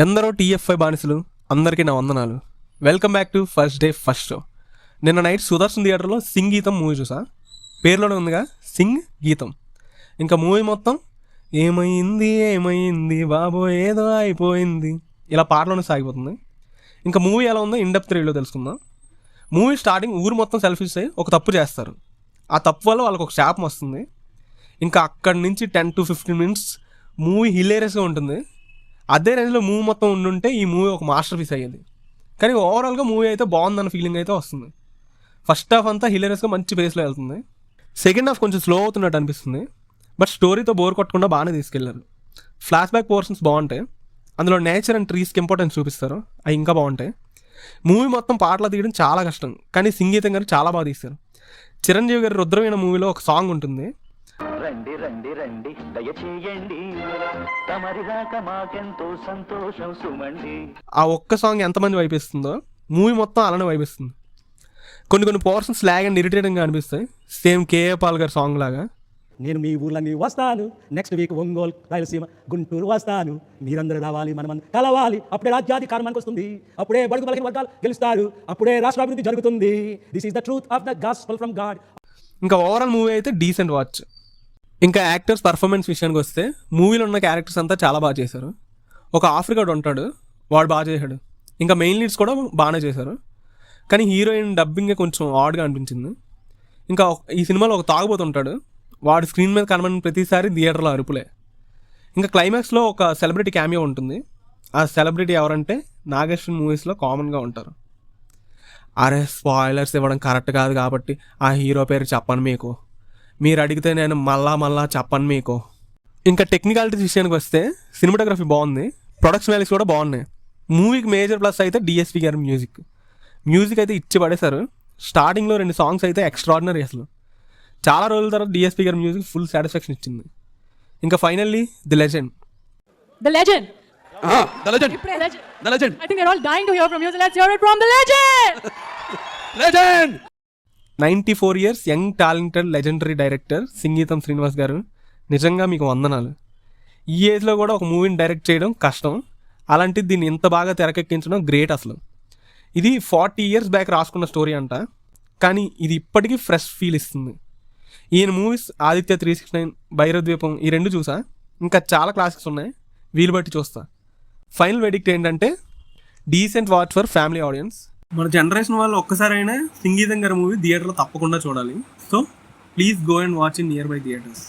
ఎందరో టీఎఫ్ఐ బానిసలు అందరికీ నా వందనాలు. Welcome back to first day first show. నిన్న నైట్ సుదర్శన్ థియేటర్లో సింగ్ గీతం మూవీ చూసా. పేరులోనే ఉందిగా సింగ్ గీతం. ఇంకా మూవీ మొత్తం ఏమైంది ఏమైంది బాబో ఏదో అయిపోయింది ఇలా పాటలోనే సాగిపోతుంది. ఇంకా మూవీ ఎలా ఉందో ఇన్డెప్త్ రివ్యూలో తెలుసుకుందాం. మూవీ స్టార్టింగ్ ఊరు మొత్తం సెల్ఫీస్ అయ్యి ఒక తప్పు చేస్తారు. ఆ తప్పు వల్ల వాళ్ళకి ఒక శాపం వస్తుంది. ఇంకా అక్కడి నుంచి 10 to 15 minutes మూవీ హిలేరియస్గా ఉంటుంది. అదే రేంజ్లో మూవీ మొత్తం ఉండుంటే ఈ మూవీ ఒక మాస్టర్ పీస్ అయ్యేది. కానీ ఓవరాల్గా మూవీ అయితే బాగుందన్న ఫీలింగ్ అయితే వస్తుంది. ఫస్ట్ హాఫ్ అంతా హిలేరియస్గా మంచి పేస్లో వెళ్తుంది. సెకండ్ హాఫ్ కొంచెం స్లో అవుతున్నట్టు అనిపిస్తుంది. బట్ స్టోరీతో బోర్ కొట్టకుండా బాగానే తీసుకెళ్లారు. ఫ్లాష్ బ్యాక్ పోర్షన్స్ బాగుంటాయి. అందులో నేచర్ అండ్ ట్రీస్కి ఇంపార్టెన్స్ చూపిస్తారు, అవి ఇంకా బాగుంటాయి. మూవీ మొత్తం పాటలు తీయడం చాలా కష్టం, కానీ సంగీతం గారు చాలా బాగా తీస్తారు. చిరంజీవి గారి రుద్రవీణ మూవీలో ఒక సాంగ్ ఉంటుంది, రండి రండి రండి దయచేయండి తమరి రాక మాకెంతో సంతోషం సుమండి. ఆ ఒక్క సాంగ్ ఎంతమంది వైపిస్తుందో మూవీ మొత్తం అలానే వైపిస్తుంది. కొన్ని పోర్షన్స్ లాగ్ అండ్ ఇరిటేటింగ్గా అనిపిస్తాయి, సేమ్ కేఏ పాల్ గారి సాంగ్ లాగా. నేను మీ ఊర్లన్నీ వస్తాను, నెక్స్ట్ వీక్ ఒంగోలు, రాయలసీమ, గుంటూరు వస్తాను, మీరందరూ రావాలి, మనం కలవాలి, అప్పుడే రాజ్యాధికారం మనకు వస్తుంది, అప్పుడే బడుగు బలహీన వర్గాలు గెలుస్తారు, అప్పుడే రాష్ట్రాభివృద్ధి జరుగుతుంది. This is the truth of the gospel from God. ఇంకా ఓవరాల్ మూవీ అయితే డీసెంట్ వాచ్. ఇంకా యాక్టర్స్ పర్ఫార్మెన్స్ విషయానికి వస్తే మూవీలో ఉన్న క్యారెక్టర్స్ అంతా చాలా బాగా చేశారు. ఒక ఆఫ్రికాడు ఉంటాడు, వాడు బాగా చేశాడు. ఇంకా మెయిన్ లీడ్స్ కూడా బాగానే చేశారు. కానీ హీరోయిన్ డబ్బింగే కొంచెం ఆడ్గా అనిపించింది. ఇంకా ఈ సినిమాలో ఒక తాగుబోతుంటాడు, వాడు స్క్రీన్ మీద కనబడిన ప్రతిసారి థియేటర్లో అరుపులే. ఇంకా క్లైమాక్స్లో ఒక సెలబ్రిటీ క్యామియో ఉంటుంది. ఆ సెలబ్రిటీ ఎవరంటే నాగేశ్వర్ మూవీస్లో కామన్గా ఉంటారు. అరే స్పాయిలర్స్ ఇవ్వడం కరెక్ట్ కాదు కాబట్టి ఆ హీరో పేరు చెప్పను మీకు, మీరు అడిగితే నేను మళ్ళా చెప్పను మీకు. ఇంకా టెక్నికాలిటీస్ విషయానికి వస్తే సినిమాటోగ్రఫీ బాగుంది, ప్రొడక్షన్ వాల్యూస్ కూడా బాగున్నాయి. మూవీకి మేజర్ ప్లస్ అయితే డిఎస్పి గారి మ్యూజిక్ అయితే ఇచ్చి పడేశారు. స్టార్టింగ్లో 2 సాంగ్స్ అయితే ఎక్స్ట్రాడినరీ. అసలు చాలా రోజుల తర్వాత డిఎస్పి గారి మ్యూజిక్ ఫుల్ సాటిస్ఫాక్షన్ ఇచ్చింది. ఇంకా finally the legend. The legend. The legend. The legend. I think we're all dying to hear from you, so let's hear it from the legend. Legend. 94 years young talented legendary director సంగీతం శ్రీనివాస్ గారు, నిజంగా మీకు వందనాలు. ఈ ఏజ్లో కూడా ఒక మూవీని డైరెక్ట్ చేయడం కష్టం, అలాంటిది దీన్ని ఇంత బాగా తెరకెక్కించడం గ్రేట్. అసలు ఇది 40 years బ్యాక్ రాసుకున్న స్టోరీ అంట, కానీ ఇది ఇప్పటికీ ఫ్రెష్ ఫీల్ ఇస్తుంది. ఈయన మూవీస్ ఆదిత్య 369, భైరవద్వీపం ఈ 2 చూసా. ఇంకా చాలా క్లాసిక్స్ ఉన్నాయి, వీలు బట్టి చూస్తా. ఫైనల్ వెడిక్ట్ ఏంటంటే decent watch for family audience. మన జనరేషన్ వాళ్ళు ఒక్కసారైనా సంగీతం గారి మూవీ థియేటర్లో తప్పకుండా చూడాలి. So please go and watch in near by theatres.